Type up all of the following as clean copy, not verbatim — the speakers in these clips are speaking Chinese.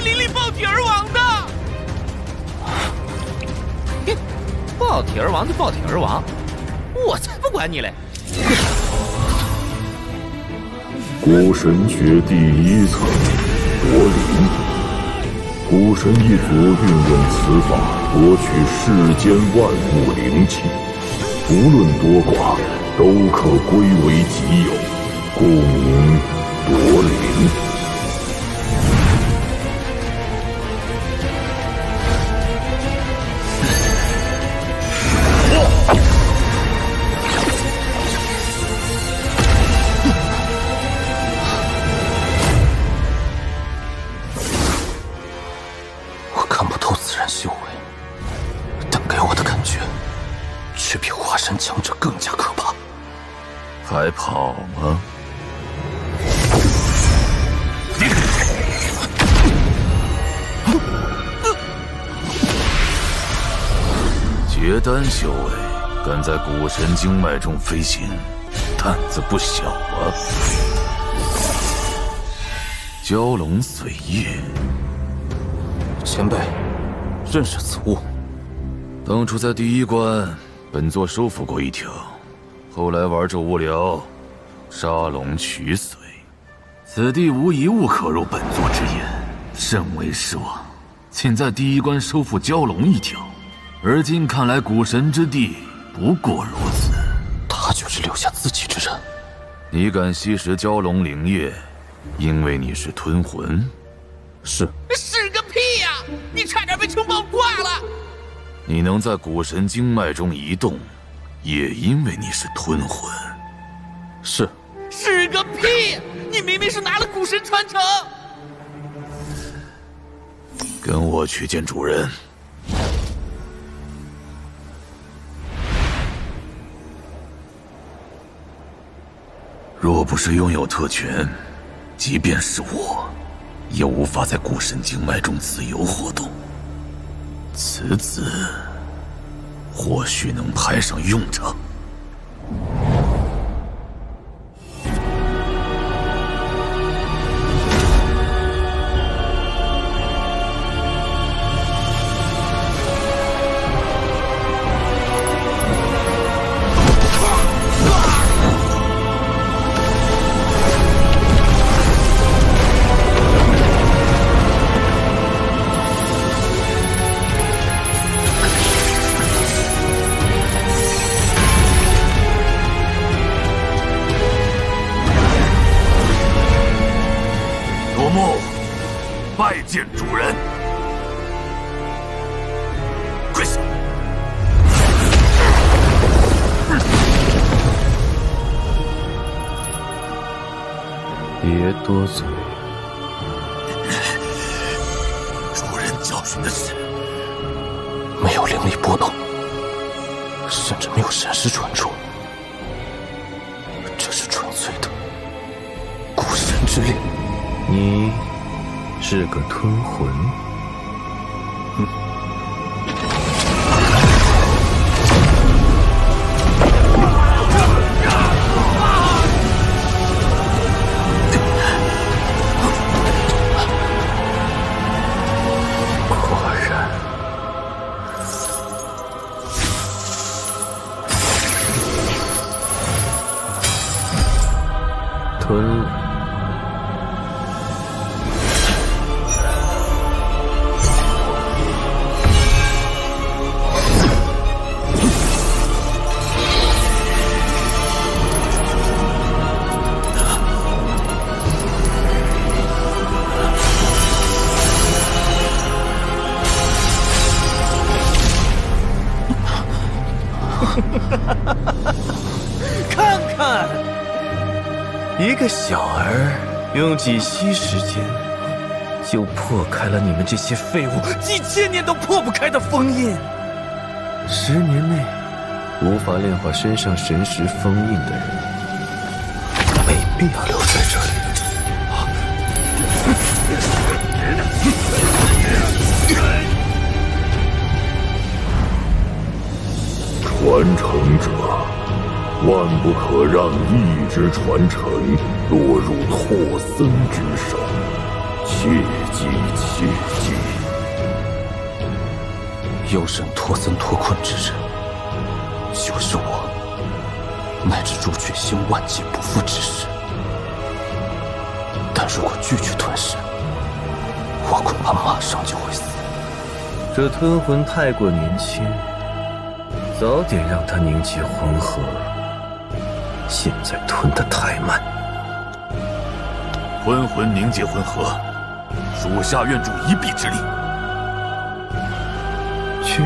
灵力爆体而亡的。爆体而亡就爆体而亡，我才不管你嘞！古神诀第1层夺灵，古神一族运用此法夺取世间万物灵气，无论多寡，都可归为己有，故名夺灵。我看不透此人修为，但给我的感觉却比华山强者更加可怕。还跑吗？结丹修为，敢在古神经脉中飞行，胆子不小啊！蛟龙碎叶，前辈认识此物？当初在第1关，本座收服过一条，后来玩着无聊，杀龙取髓。此地无一物可入本座之眼，甚为失望。仅在第1关收复蛟龙一条，而今看来古神之地不过如此。他就是留下自己之人。你敢吸食蛟龙灵液，因为你是吞魂。是。是个屁呀！你差点被穷宝挂了。你能在古神经脉中移动，也因为你是吞魂。是。是个屁！你明明是拿了古神传承。跟我去见主人。若不是拥有特权，即便是我，也无法在古神经脉中自由活动。此子或许能派上用场。拜见主人，跪下！别多嘴。主人教训的是，没有灵力波动，甚至没有神识传出，这是纯粹的古神之力。你是个吞魂。果然，吞了。看看，一个小儿用几息时间，就破开了你们这些废物几千年都破不开的封印。10年内无法炼化身上神识封印的人，没必要留在这里。传承者，万不可让意之传承落入拓僧之手。切记切记！要审托森脱困之人，就是我，乃至朱雀星万劫不复之时。但如果拒绝吞噬，我恐怕马上就会死。这吞魂太过年轻，早点让他凝结魂核。现在吞得太慢。吞魂凝结魂核，属下愿助一臂之力。去。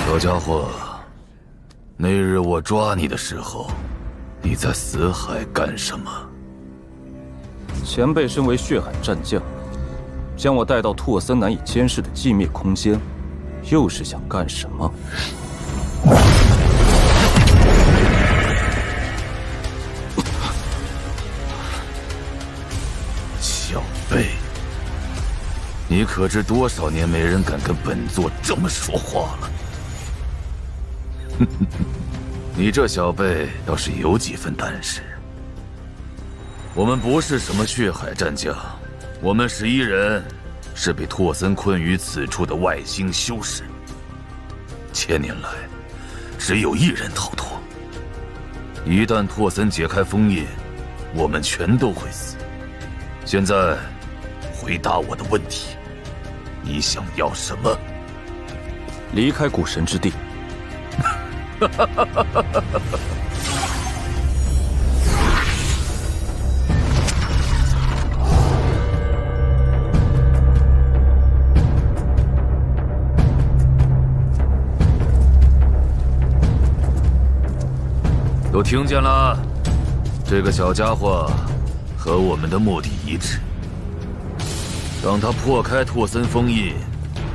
小家伙，那日我抓你的时候，你在死海干什么？前辈身为血海战将，将我带到拓森难以监视的寂灭空间，又是想干什么？小辈，你可知多少年没人敢跟本座这么说话了？你这小辈要是有几分胆识，我们不是什么血海战将，我们11人是被拓森困于此处的外星修士。千年来，只有1人逃脱。一旦拓森解开封印，我们全都会死。现在，回答我的问题，你想要什么？离开古神之地。都听见了，这个小家伙和我们的目的一致。当他破开拓森封印，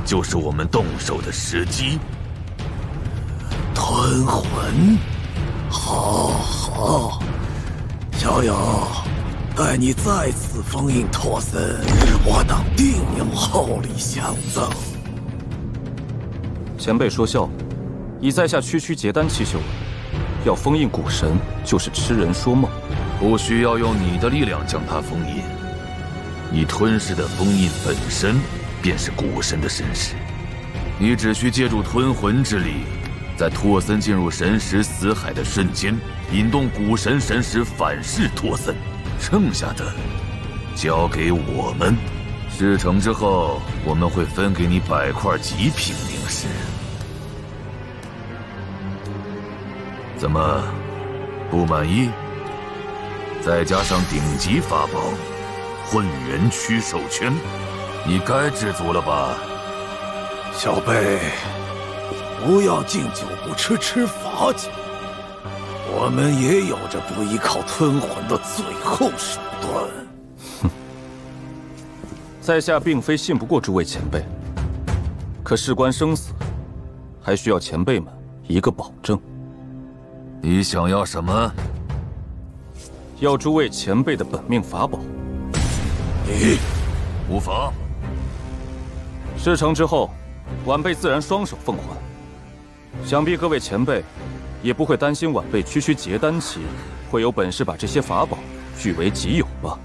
就是我们动手的时机。吞魂，好，小友，待你再次封印拓森，我等定有厚礼相赠。前辈说笑，以在下区区结丹期修为，要封印古神就是痴人说梦。不需要用你的力量将它封印，你吞噬的封印本身便是古神的神识，你只需借助吞魂之力，在拓森进入神识死海的瞬间，引动古神神识反噬拓森，剩下的交给我们。事成之后，我们会分给你100块极品灵石。怎么，不满意？再加上顶级法宝混元驱兽圈，你该知足了吧？小辈，不要敬酒不吃吃罚酒，我们也有着不依靠吞魂的最后手段。哼，在下并非信不过诸位前辈，可事关生死，还需要前辈们一个保证。你想要什么？要诸位前辈的本命法宝。你无妨。事成之后，晚辈自然双手奉还。想必各位前辈也不会担心晚辈区区结丹期会有本事把这些法宝据为己有吧？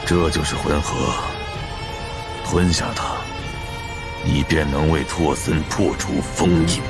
这就是魂核，吞下它，你便能为拓森破除封印。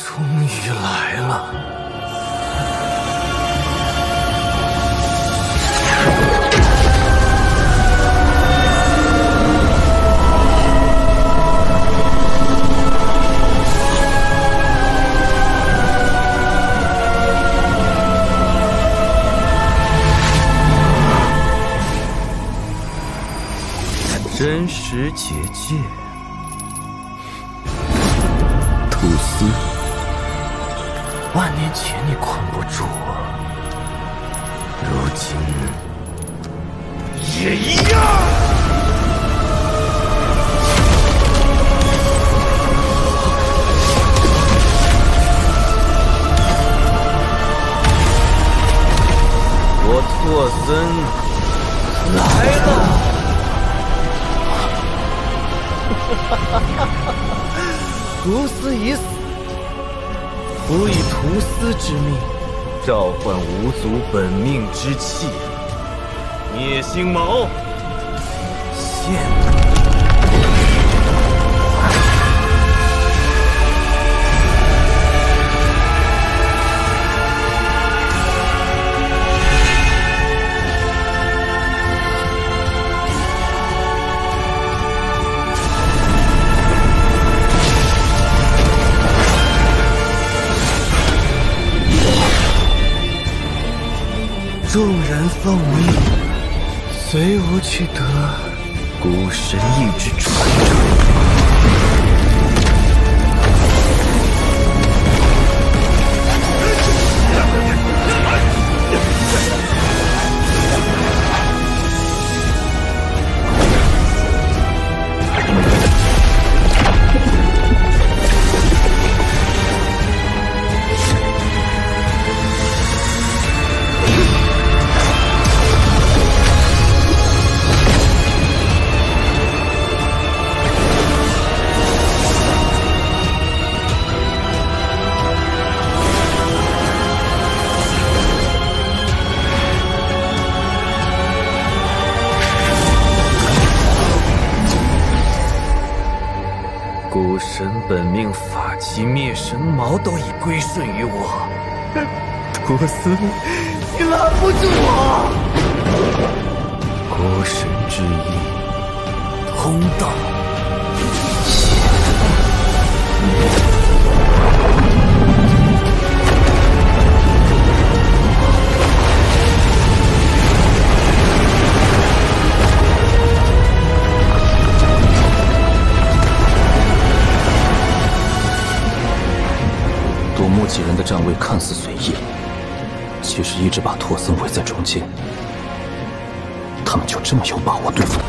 终于来了。真实结界，吐司，万年前你困不住我，如今也一样。我拓森来了。图斯已死，吾以图斯之命召唤五祖本命之气，灭星矛，现。众人奉命，随吾去得古神意之传承。古神本命法器灭神矛都已归顺于我，托斯，你拦不住我！古神之意，通道。夺目几人的站位看似随意，其实一直把托森围在中间。他们就这么有把握对付？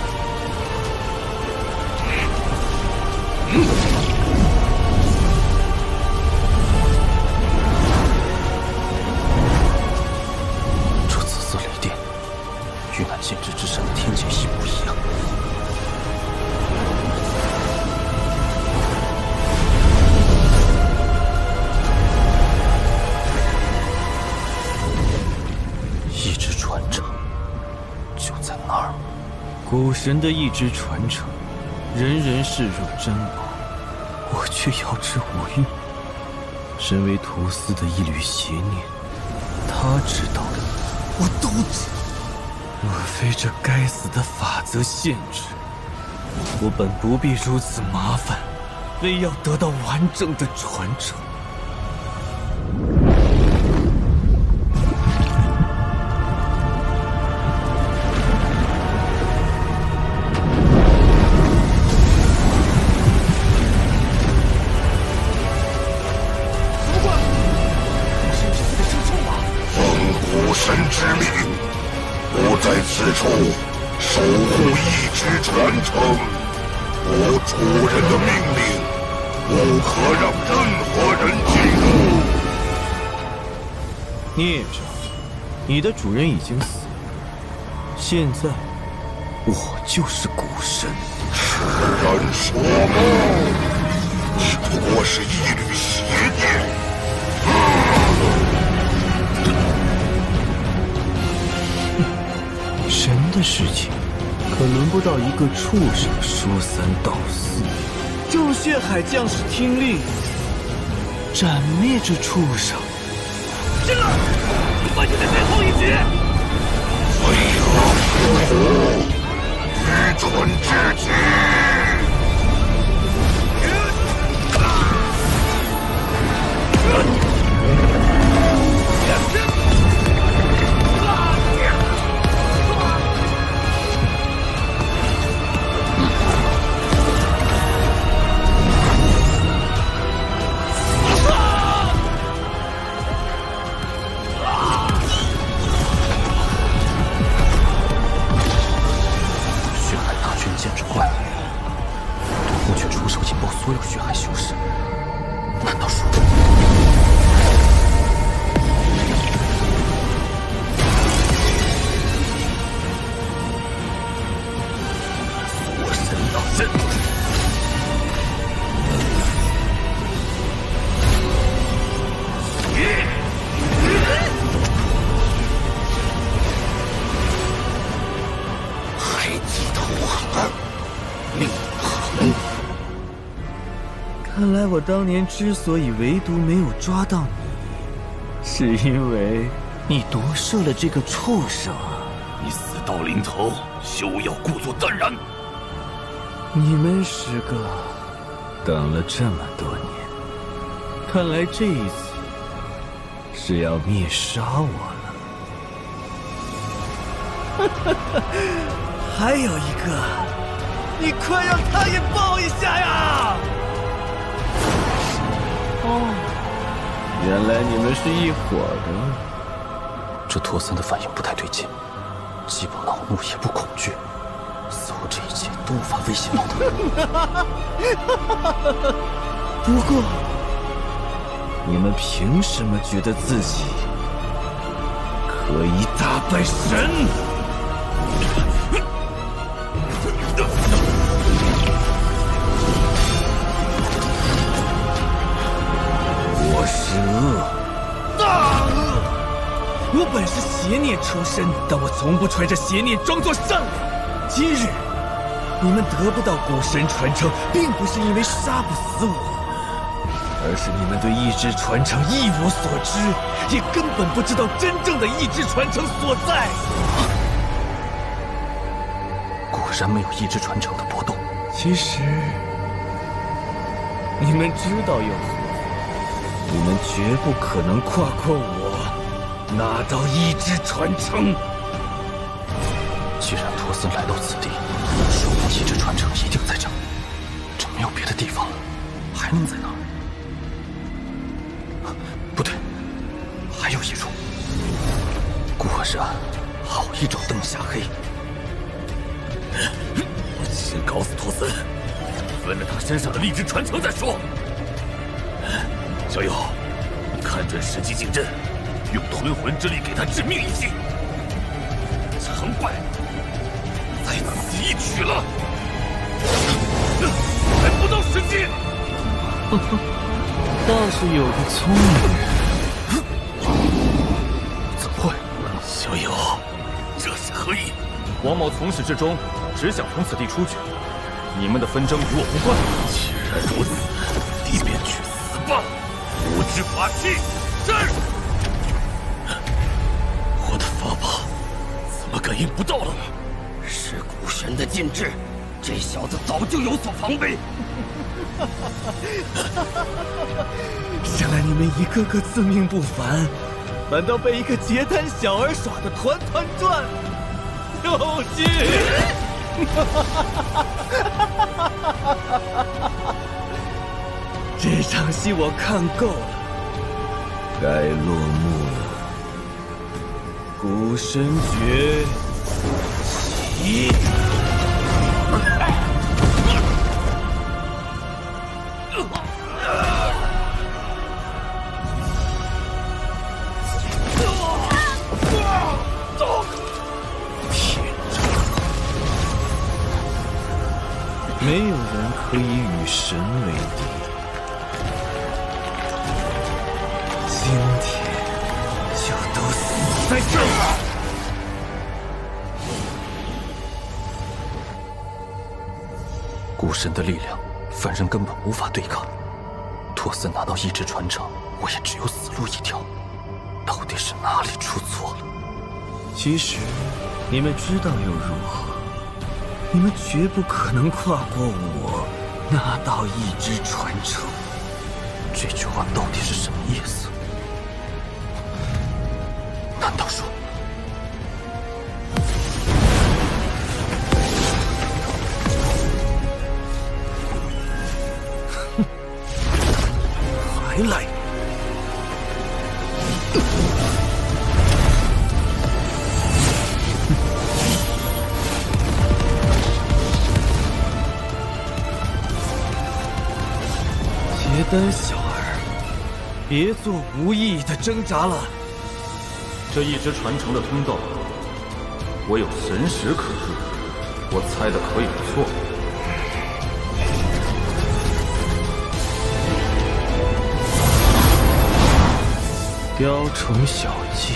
这紫色雷电与那剑之之神的天劫一模一样。意志传承就在那儿。古神的意志传承，人人视若珍宝，我却要之无用。身为图斯的一缕邪念，他知道的，我都知道。若非这该死的法则限制，我本不必如此麻烦，非要得到完整的传承。神之命，我在此处守护意志传承。我主人的命令，不可让任何人进入。孽障，你的主人已经死了，现在我就是古神。痴人说梦，你不过是一缕邪念。神的事情，可轮不到一个畜生说三道四。众血海将士听令，斩灭这畜生！进来，发起的最后一击！为何复活？愚蠢至极！剑之怪物，我却出手引爆所有血海修士，难道说锁神大阵？还记得我吗？令恒，看来我当年之所以唯独没有抓到你，是因为你夺舍了这个畜生。你死到临头，休要故作淡然。你们10个等了这么多年，看来这一次是要灭杀我了。还有一个，你快让他也抱一下呀！哦，原来你们是一伙的。这托森的反应不太对劲，既不恼怒也不恐惧，似乎这一切都无法威胁到他。不过，你们凭什么觉得自己可以打败神？我是恶，大恶。我本是邪念出身，但我从不揣着邪念装作善良。今日你们得不到古神传承，并不是因为杀不死我，而是你们对意志传承一无所知，也根本不知道真正的意志传承所在。果然没有意志传承的波动。其实你们知道又何？你们绝不可能跨过我，拿到意志传承。既然托森来到此地，说明意志传承一定在这儿，这没有别的地方了，还能在哪儿？不对，还有一种。果然，好一种灯下黑。我先搞死托森，分了他身上的意志传承再说。小友，看准时机进阵，用吞魂之力给他致命一击。成败在此一举了，还不到时机。倒是有个聪明人。怎么会？小友，这是何意？王某从始至终只想从此地出去，你们的纷争与我无关。既然如此，你便去死吧！无知法器，是。我的法宝怎么感应不到了？是古神的禁制，这小子早就有所防备。想来你们一个个自命不凡，反倒被一个结丹小儿耍得团团转。有劲！这场戏我看够了，该落幕了。古神诀起！没有人可以与神为敌。今天就都死在这儿！古神的力量，凡人根本无法对抗。托森拿到意志传承，我也只有死路一条。到底是哪里出错了？其实，你们知道又如何？你们绝不可能跨过我，拿到意志传承。这句话到底是什么意思？难道说……还来！结丹小儿，别做无意义的挣扎了。这一直传承的通道，我有神识可入，我猜的可有错？雕虫小技。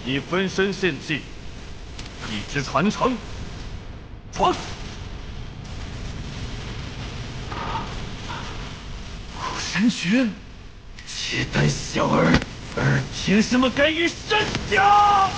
以分身献祭，意志传承，传！苦神诀，结丹小儿凭什么敢于神甲？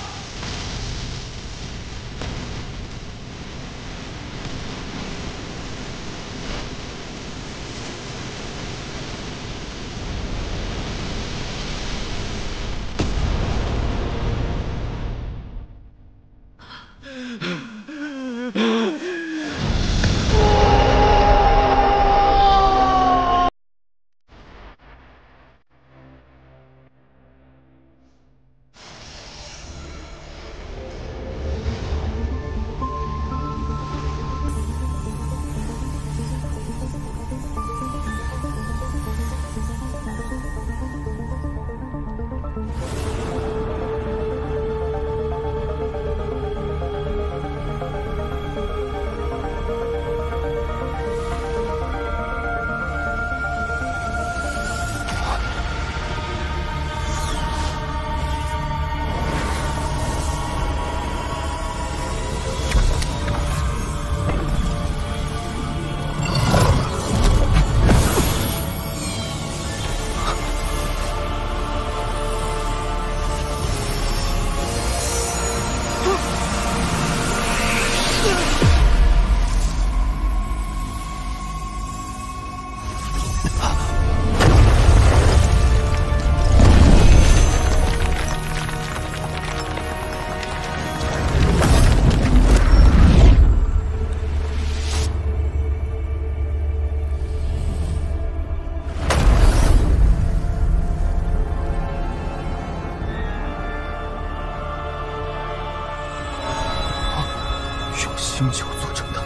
星球做成的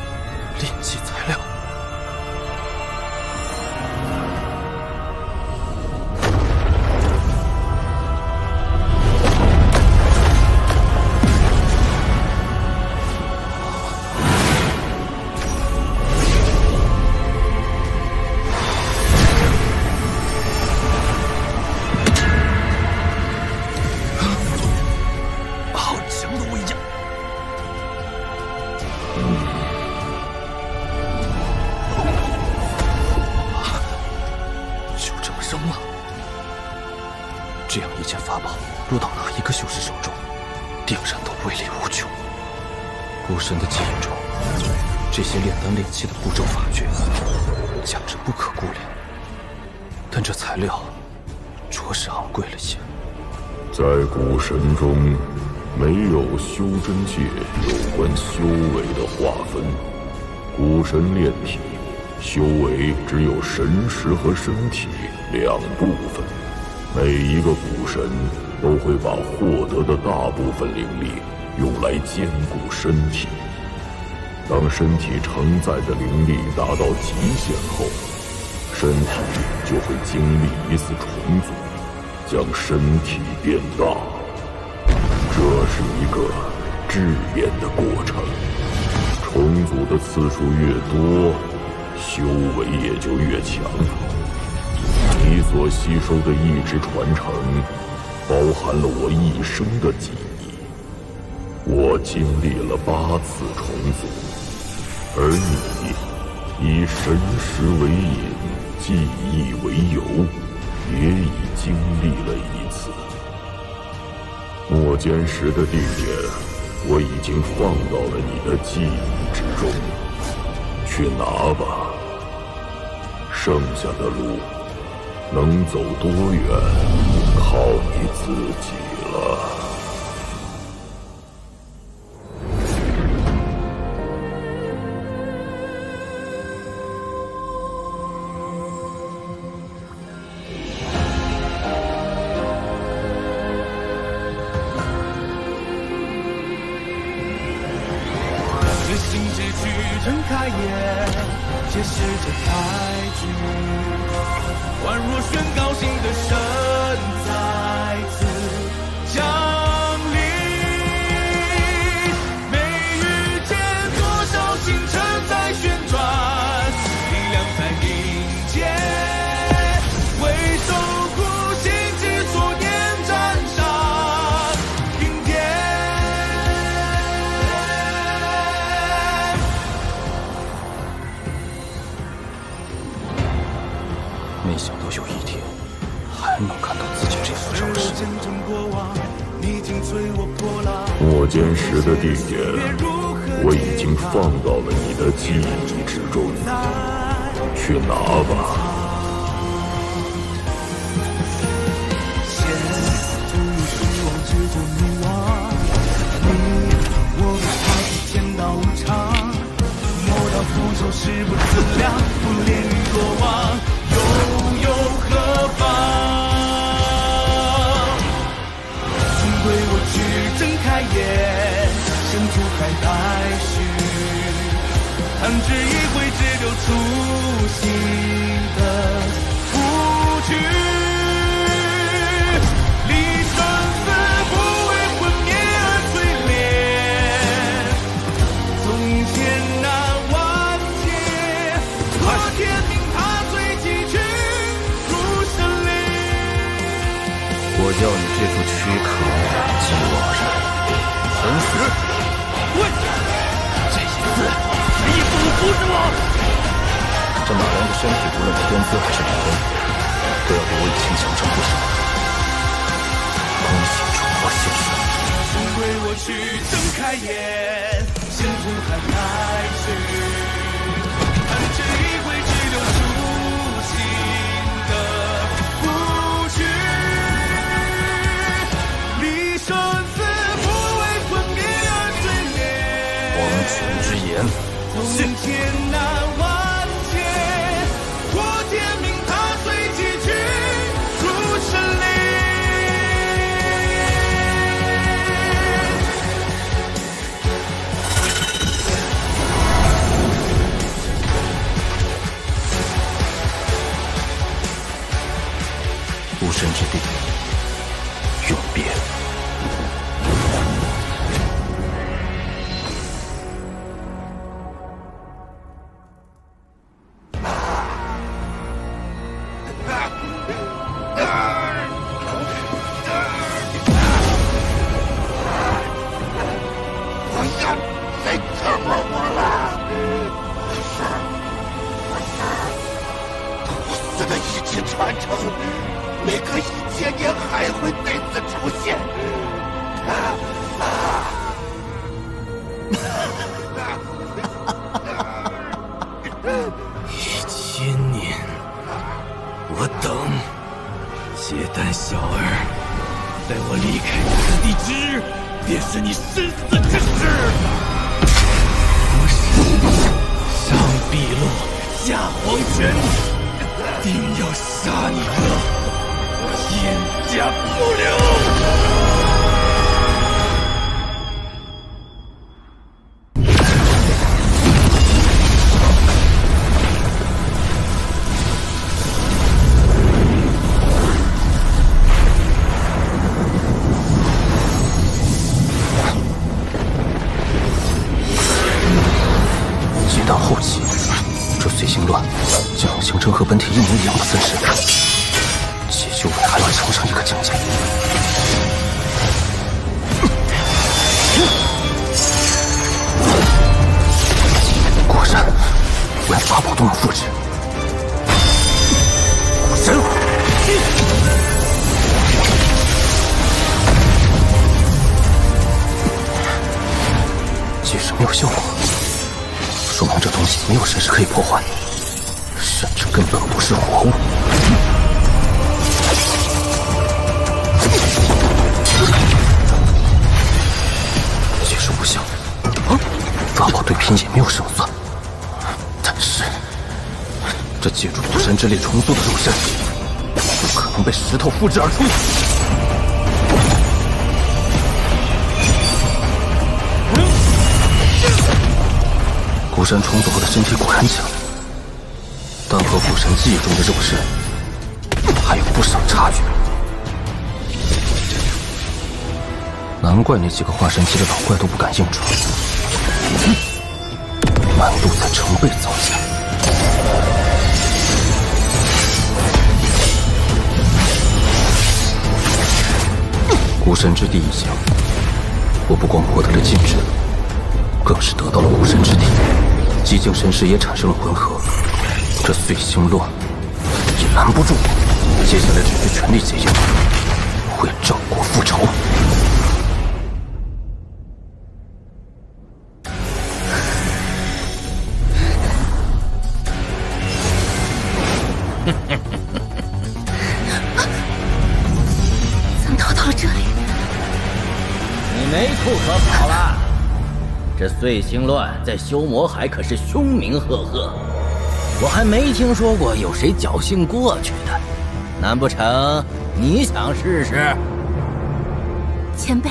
炼器材料。好强的威压！就这么扔了？这样一件法宝落到哪一个修士手中，定然都威力无穷。孤神的记忆中，这些炼丹炼器的步骤法诀，价值不可估量。但这材料着实昂贵了些。在古神中，没有修真界有关修为的划分。古神炼体，修为只有神识和身体两部分。每一个古神都会把获得的大部分灵力用来兼顾身体。当身体承载的灵力达到极限后，身体就会经历一次重组，将身体变大。这是一个质变的过程，重组的次数越多，修为也就越强。你所吸收的意志传承，包含了我一生的记忆。我经历了8次重组，而你以神识为引，记忆为由，也已经历了1次。墨间石的地点，我已经放到了你的记忆之中，去拿吧。剩下的路能走多远，靠你自己了。睁开眼，揭示着开局，宛若宣告新的神再次降临。没遇见多少星辰在旋转，力量在凝结，为守护心之所念站上顶点。没想到有一天还能看到自己这副招式。墨间石的地点，我已经放到了你的记忆之中，去拿吧。誓不自量，不恋与过往，又有何妨？终归我去睁开眼，先除开待续，弹指一挥，只留出新的布局。离生死不为魂灭而淬炼，从前难天命踏碎几群入神灵。我要你这副躯壳寄往人，曾死。喂，这一次你不服是吗？这马良的身体，无论是天资还是灵根，都要比我以前强上不少。恭喜重获新生。终归我去睁开眼，先除开开去。弹指一挥，只留出新的布局。离生死不为魂灭而淬炼。黄泉之言，从前难完结，破天命踏碎几群入神灵。无神之地，永别。不要再折磨我了！徒孙的意志传承，每隔1000年还会再次出现。1000年，我等结丹小儿，待我离开此地之日，便是你身死之时。我是上碧落，下黄泉，定要杀你个天家不留！到后期，这碎星乱将形成和本体一模一样的分身，其修为还要升上一个境界。果然，连法宝都能复制。古神，即使没有效果，说明这东西没有神识可以破坏，甚至根本不是活物。即使无效，法宝对拼也没有胜算。但是，这借助古神之力重塑的肉身，不可能被石头复制而出。古神重组后的身体果然强，但和古神记忆中的肉身还有不少差距。难怪那几个化神期的老怪都不敢硬闯，难度在成倍增加。古神之地一降，我不光获得了禁制，更是得到了古神之体。寂静神识也产生了混合，这碎星乱也拦不住我。接下来只需全力接应，为赵国复仇。怎么逃到了这里？你没处可跑了。这碎星乱在修魔海可是凶名赫赫，我还没听说过有谁侥幸过去的。难不成你想试试？前辈，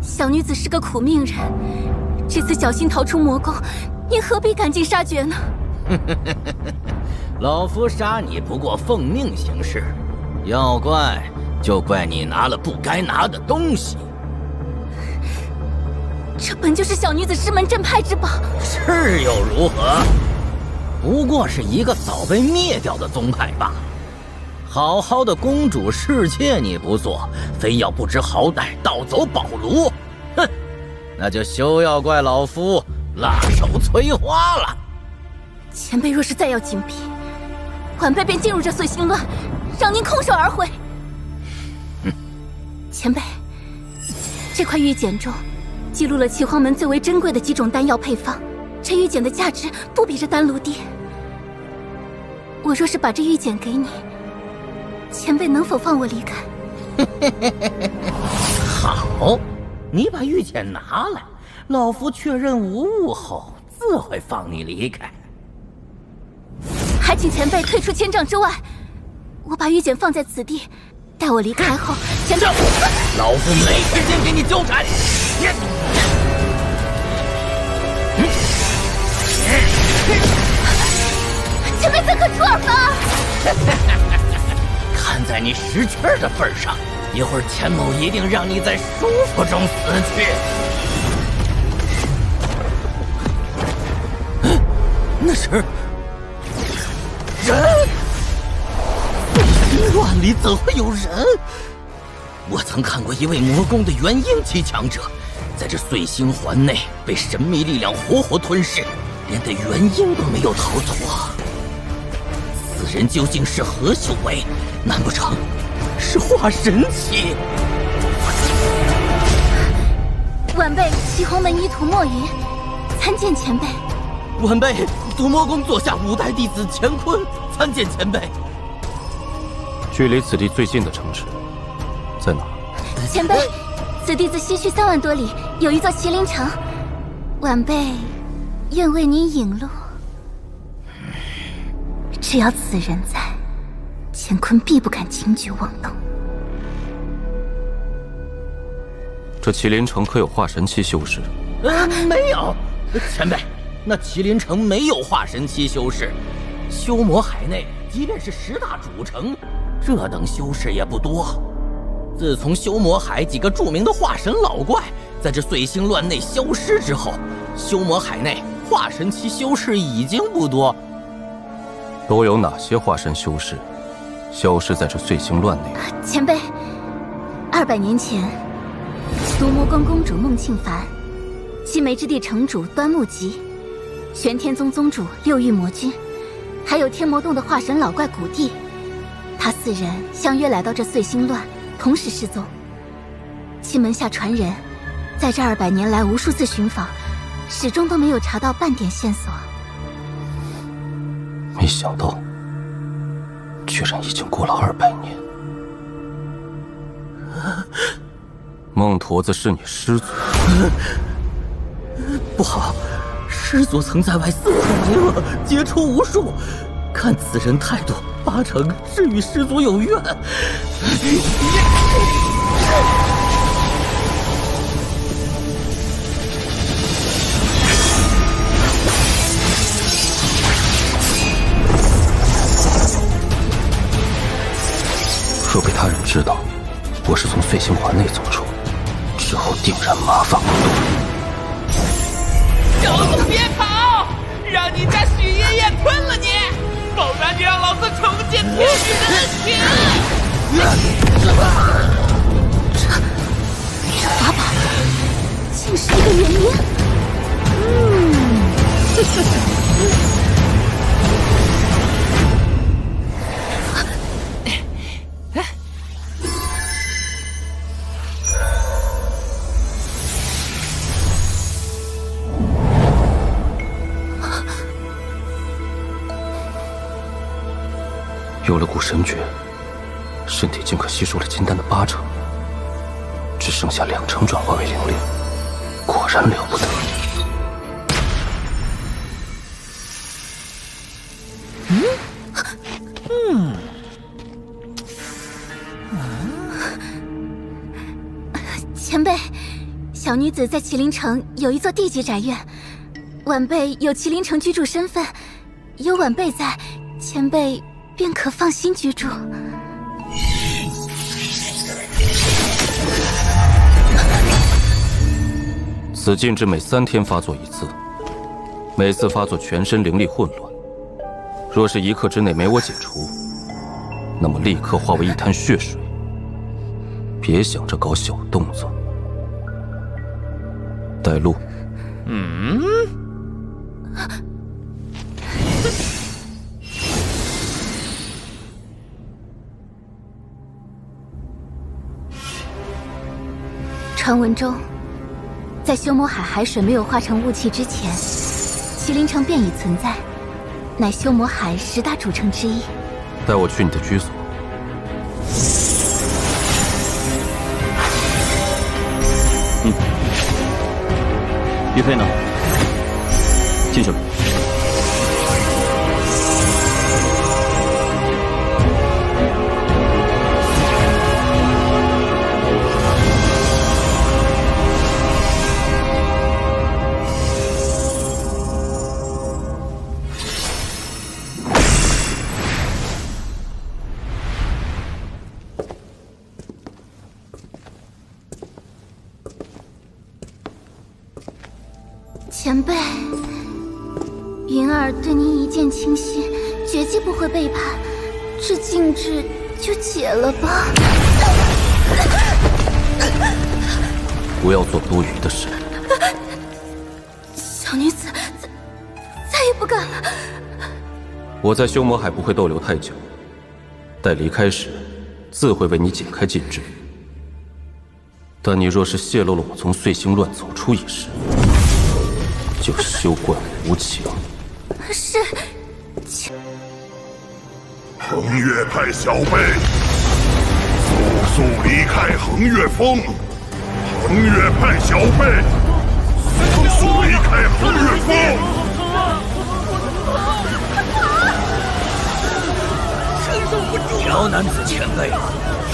小女子是个苦命人，这次侥幸逃出魔宫，您何必赶尽杀绝呢？老夫杀你不过奉命行事，要怪就怪你拿了不该拿的东西。这本就是小女子师门镇派之宝，是又如何？不过是一个早被灭掉的宗派罢了。好好的公主侍妾你不做，非要不知好歹盗走宝炉，哼！那就休要怪老夫辣手摧花了。前辈若是再要紧逼，晚辈便进入这碎星乱，让您空手而回。前辈，这块玉简中记录了岐荒门最为珍贵的几种丹药配方，这玉简的价值不比这丹炉低。我若是把这玉简给你，前辈能否放我离开？好，你把玉简拿来，老夫确认无误后，自会放你离开。还请前辈退出千丈之外，我把玉简放在此地，待我离开后，前辈，老夫没时间给你纠缠。前辈怎可出尔反尔？看在你识趣的份上，一会儿钱某一定让你在舒服中死去。那是人？碎星乱里怎会有人？我曾看过一位魔宫的元婴期强者，在这碎星环内被神秘力量活活吞噬，连个元婴都没有逃脱。此人究竟是何修为？难不成是化神期？晚辈岐鸿门医徒莫云，参见前辈。晚辈独魔宫座下五代弟子乾坤，参见前辈。距离此地最近的城池在哪？前辈，此地自西区3万多里有一座麒麟城，晚辈愿为您引路。只要此人在，乾坤必不敢轻举妄动。这麒麟城可有化神期修士？没有，前辈，那麒麟城没有化神期修士。修魔海内，即便是10大主城，这等修士也不多。自从修魔海几个著名的化神老怪在这岁星乱内消失之后，修魔海内化神期修士已经不多。都有哪些化神修士消失在这岁星乱内？前辈，200年前，毒魔宫公主孟庆凡，西梅之地城主端木吉，玄天宗宗主六欲魔君，还有天魔洞的化神老怪古帝，他4人相约来到这岁星乱，同时失踪。其门下传人，在这200年来无数次寻访，始终都没有查到半点线索。没想到，居然已经过了200年。孟驼子是你师祖？不好，师祖曾在外四处为恶，结仇无数。看此人态度，8成是与师祖有怨。若被他人知道我是从岁星环内走出，之后定然麻烦不断。小子别跑，让你家许爷爷吞了你，否然你让老子重见天宇的恩情。这法宝竟是一个原因。有了古神诀，身体竟可吸收了金丹的8成，只剩下2成转化为灵力，果然了不得。前辈，小女子在麒麟城有一座地级宅院，晚辈有麒麟城居住身份，有晚辈在，前辈便可放心居住。此禁制每3天发作1次，每次发作全身灵力混乱。若是1刻之内没我解除，那么立刻化为一滩血水。别想着搞小动作。带路。传闻中，在修魔海海水没有化成雾气之前，麒麟城便已存在，乃修魔海10大主城之一。带我去你的居所。玉佩呢？进去吧。前辈，云儿对您一见倾心，绝技不会背叛，这禁制就解了吧。不要做多余的事。小女子再也不敢了。我在修魔海不会逗留太久，待离开时，自会为你解开禁制。但你若是泄露了我从岁星乱走出一事，就休怪无情。是。彭越派小辈横越风，横越派小辈，速离开横越风！承受不住！小男子前辈，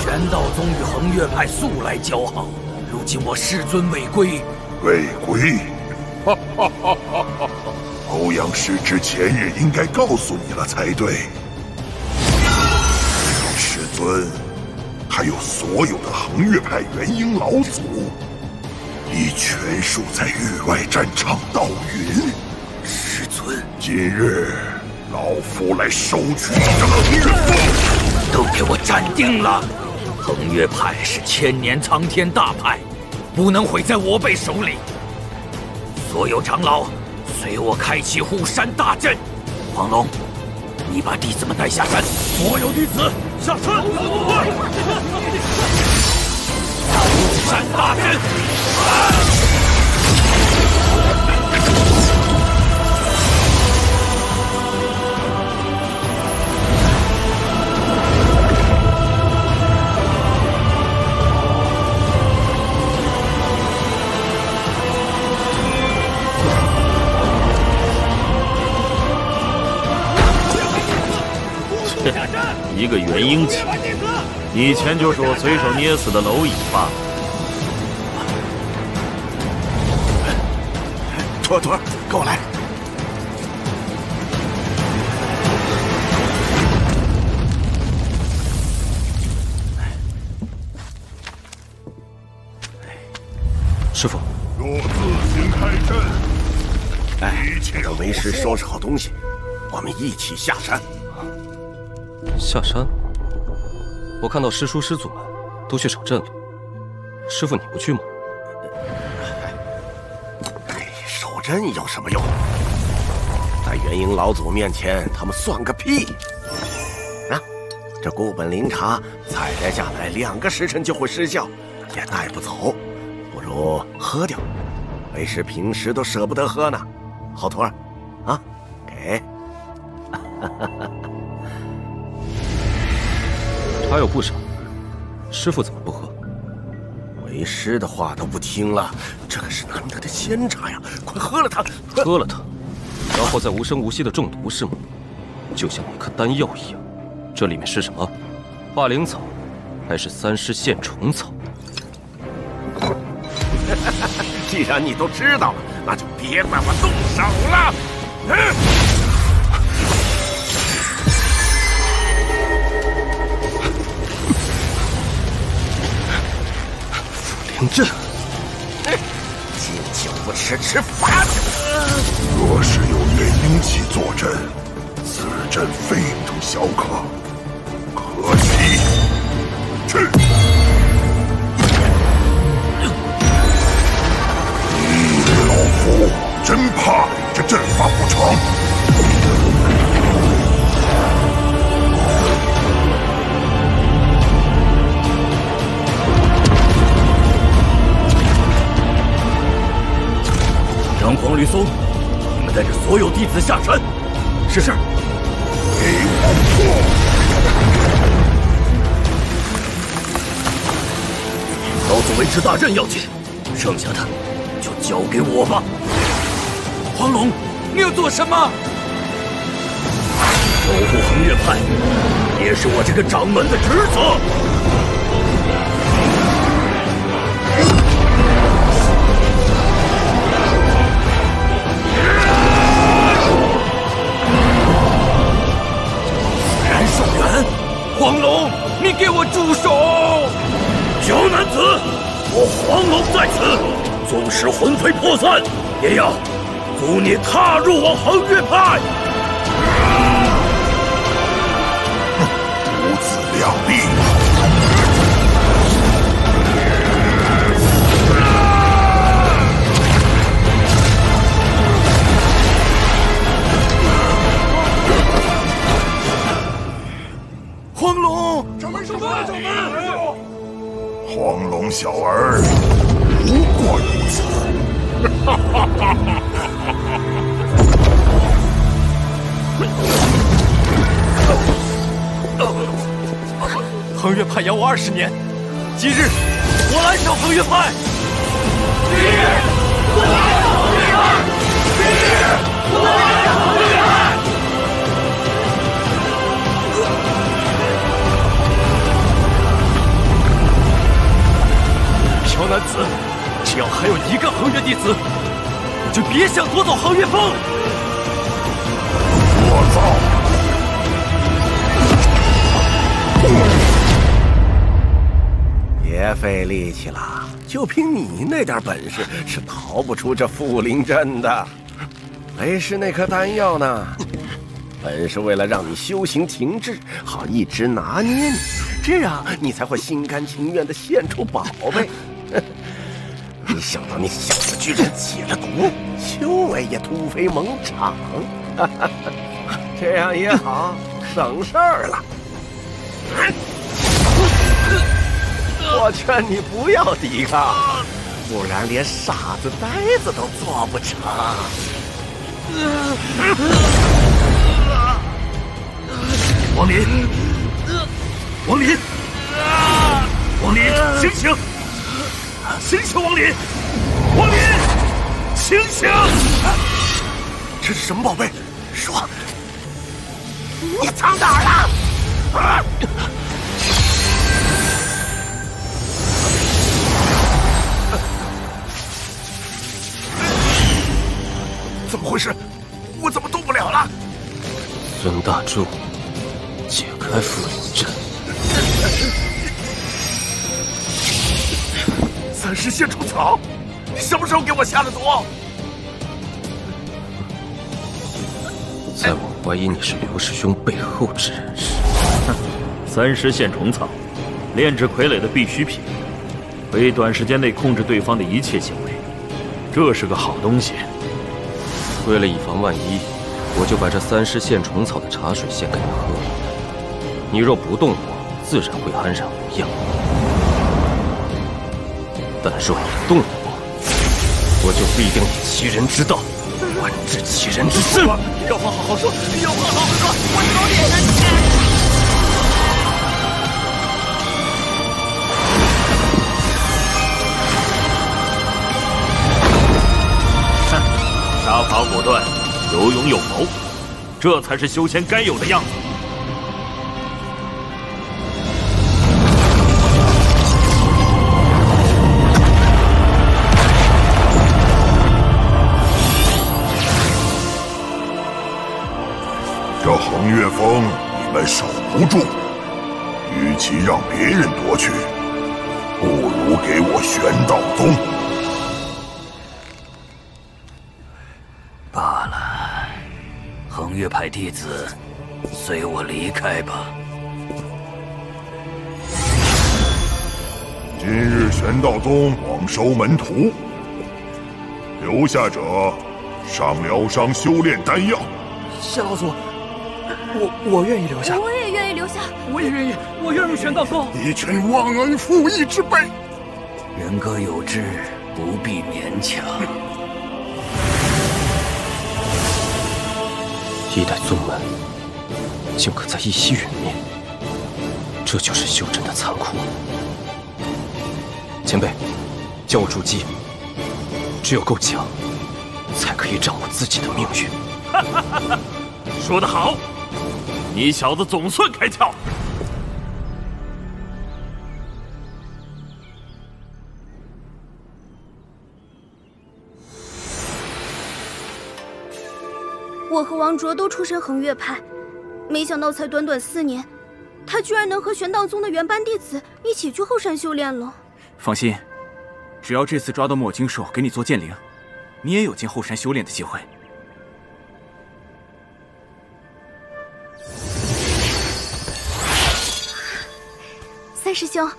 玄道宗与横越派素来交好，如今我师尊未归，未归？哈哈哈哈哈！欧阳师之前日应该告诉你了才对。师尊，还有所有的横越派元婴老祖，已全数在域外战场倒云。师尊，今日老夫来收取你的横越风，都给我站定了！横越派是千年苍天大派，不能毁在我辈手里。所有长老，随我开启护山大阵。黄龙，你把弟子们带下山。所有弟子下山！护山大阵！一个元婴期，以前就是我随手捏死的蝼蚁罢了。托托，跟我来。师傅，若自行开阵。等为师收拾好东西，我们一起下山。下山？我看到师叔师祖们都去守阵了，师傅你不去吗？守阵有什么用？在元婴老祖面前，他们算个屁！啊，这固本灵茶采摘下来2个时辰就会失效，也带不走，不如喝掉。为师平时都舍不得喝呢。好徒儿，啊，给。茶有不少，师傅怎么不喝？为师的话都不听了，这可是难得的仙茶呀！快喝了它！喝了它，然后再无声无息的中毒是吗？就像一颗丹药一样。这里面是什么？化灵草，还是3尸线虫草？既然你都知道了，那就别怪我动手了。灵阵，敬酒不吃吃罚酒。若是有元婴期坐镇，此阵非同小可。可惜，去！老夫真怕你这阵法不成。张狂、吕松，你们带着所有弟子下山。是。给我破！老祖维持大阵要紧，剩下的就交给我吧。黄龙，你要做什么？守护横越派，也是我这个掌门的职责。黄龙，你给我住手！小男子，我黄龙在此，纵使魂飞魄散，也要扶你踏入我横越派。不自量力！黄龙，掌门，黄龙小儿，不过如此。横越派养我20年，今日我来守恒月派。我来守恒月派！我来守恒月派！朴男子，只要还有一个恒月弟子，你就别想夺走恒月峰。我操！别费力气了，就凭你那点本事，是逃不出这富灵阵的。没事，那颗丹药呢？本是为了让你修行停滞，好一直拿捏你，这样你才会心甘情愿地献出宝贝。没想到你小子居然解了毒，修为也突飞猛长。这样也好，省事儿了。我劝你不要抵抗，不然连傻子呆子都做不成。王林，王林，王林，醒醒！醒醒，王林！王林，醒醒！这是什么宝贝？说，你藏哪儿了？怎么回事？我怎么动不了了？孙大柱，解开富灵阵。30线虫草，你什么时候给我下的毒？在我怀疑你是刘师兄背后之人时，30线虫草，炼制傀儡的必需品，可以短时间内控制对方的一切行为，这是个好东西。为了以防万一，我就把这30线虫草的茶水先给你喝了。你若不动我，自然会安然无恙。但若你动了我，我就必定以其人之道管治其人之身。有话好好说，有话好好说，我早点忍气。杀伐果断，有勇有谋，这才是修仙该有的样子。这恒月峰你们守不住，与其让别人夺去，不如给我玄道宗。罢了，恒月派弟子，随我离开吧。今日玄道宗广收门徒，留下者上疗伤修炼丹药。谢老祖，我愿意留下。我也愿意留下。我也愿意，我愿入玄道宗。一群忘恩负义之辈！人各有志，不必勉强。一代宗门竟可在一夕陨灭，这就是修真的残酷。前辈，教我筑基，只有够强，才可以掌握自己的命运。说得好，你小子总算开窍。我和王卓都出身恒月派，没想到才短短4年，他居然能和玄道宗的原班弟子一起去后山修炼了。放心，只要这次抓到墨经兽给你做剑灵，你也有进后山修炼的机会。三师兄，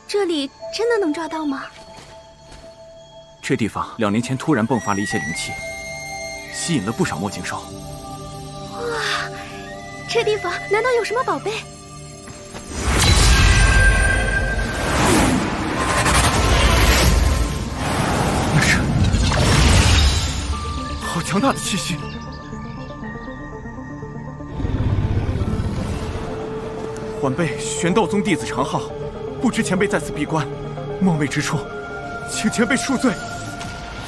这里真的能抓到吗？这地方2年前突然迸发了一些灵气，吸引了不少墨经兽。哇，这地方难道有什么宝贝？那是，好强大的气息！晚辈玄道宗弟子常浩，不知前辈在此闭关，冒昧之处，请前辈恕罪。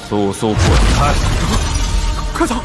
速速滚开！快走！